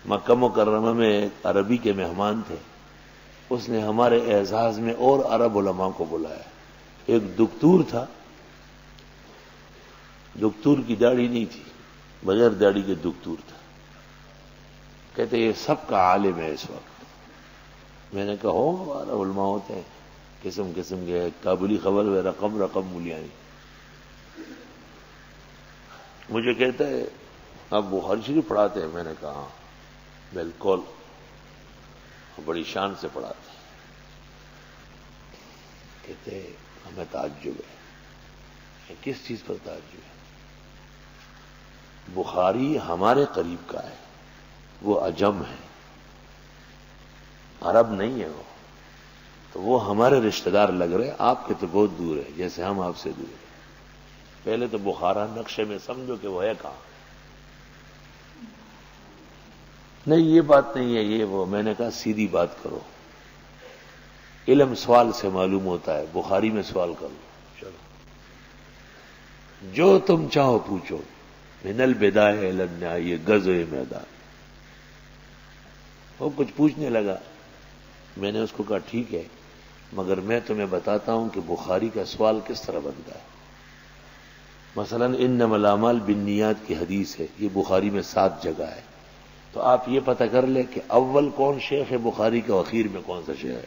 مکہ مکرمہ میں ایک عربی کے مہمان تھے، اس نے ہمارے اعزاز میں اور عرب علماء کو بلایا۔ ایک دکتور تھا، دکتور کی داڑھی نہیں تھی، بغیر داڑھی کے دکتور تھا۔ کہتے یہ سب کا عالم ہے اس وقت۔ میں نے کہا ہو ہمارا علماء ہوتے ہیں قسم قسم کے، کابلی خبر ہے، رقم ملیانی۔ مجھے کہتا ہے آپ بخاری شریف پڑھاتے ہیں؟ میں نے کہا ہاں بالکل، بڑی شان سے پڑھاتے ہیں۔ کہتے ہیں ہمیں تعجب ہے۔ کس چیز پر تعجب ہے؟ بخاری ہمارے قریب کا ہے، وہ عجم ہے، عرب نہیں ہے وہ، تو وہ ہمارے رشتہ دار لگ رہے، آپ کے تو بہت دور ہے، جیسے ہم آپ سے دور ہیں۔ پہلے تو بخارا نقشے میں سمجھو کہ وہ ہے کہاں۔ نہیں یہ بات نہیں ہے، یہ وہ۔ میں نے کہا سیدھی بات کرو، علم سوال سے معلوم ہوتا ہے، بخاری میں سوال کرو، چلو جو تم چاہو پوچھو، من البدایہ الی النہایہ، یہ غزوہ میدان۔ وہ کچھ پوچھنے لگا، میں نے اس کو کہا ٹھیک ہے، مگر میں تمہیں بتاتا ہوں کہ بخاری کا سوال کس طرح بنتا ہے۔ مثلا انما الاعمال بالنیات کی حدیث ہے، یہ بخاری میں 7 جگہ ہے، تو آپ یہ پتہ کر لیں کہ اول کون شیخ ہے بخاری کا، اخیر میں کون سا شیخ ہے،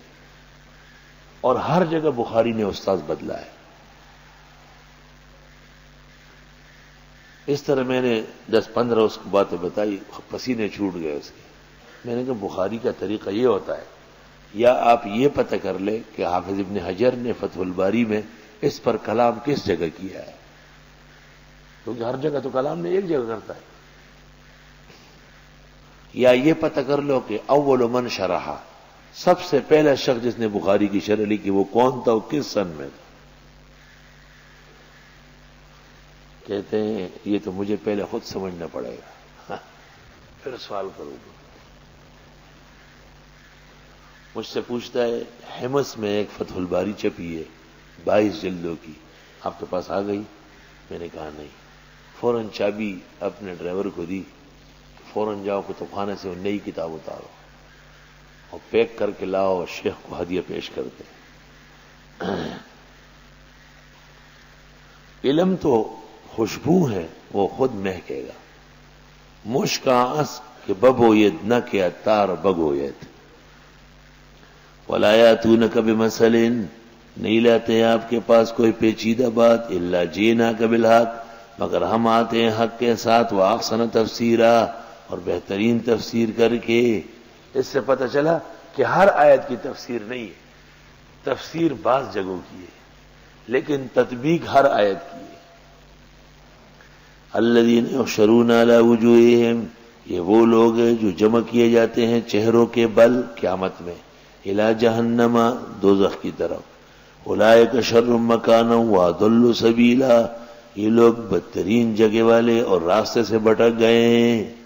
اور ہر جگہ بخاری نے استاذ بدلا ہے۔ اس طرح میں نے 10-15 اس کو باتیں بتائی، پسینے چھوٹ گئے اس کے۔ میں نے کہا بخاری کا طریقہ یہ ہوتا ہے، یا آپ یہ پتہ کر لیں کہ حافظ ابن حجر نے فتح الباری میں اس پر کلام کس جگہ کیا ہے، کیونکہ ہر جگہ تو کلام نہیں ایک جگہ کرتا ہے، یا یہ پتہ کر لو کہ اول من شرح، سب سے پہلا شخص جس نے بخاری کی شرح لکھی وہ کون تھا، وہ کس سن میں تھا۔ کہتے ہیں یہ تو مجھے پہلے خود سمجھنا پڑے گا، پھر سوال کروں گا۔ مجھ سے پوچھتا ہے حمص میں ایک فتح الباری چھپی ہے 22 جلدوں کی، آپ کے پاس آ گئی؟ میں نے کہا نہیں۔ فوراً چابی اپنے ڈرائیور کو دی، فوراً جاؤ کتب خانے سے وہ نئی کتاب اتارو اور پیک کر کے لاؤ، شیخ کو ہدیہ پیش کرتے۔ علم تو خوشبو ہے، وہ خود مہکے گا۔ مشکاس کہ ببوید نہ کہ اتار بگوید، ولا یاتونک بمثل، نہیں لاتے آپ کے پاس کوئی پیچیدہ بات، الا جیناک بالحق، مگر ہم آتے ہیں حق کے ساتھ، واحسن تفسیرا، اور بہترین تفسیر کر کے۔ اس سے پتہ چلا کہ ہر آیت کی تفسیر نہیں ہے، تفسیر بعض جگہوں کی ہے لیکن تطبیق ہر آیت کی ہے۔ الذین یحشرون علی وجوہہم، یہ وہ لوگ ہیں جو جمع کیے جاتے ہیں چہروں کے بل قیامت میں، الی جہنم، دوزخ کی طرف، اولئک شر مکانا واضل سبیلا، یہ لوگ بدترین جگہ والے اور راستے سے بھٹک گئے ہیں۔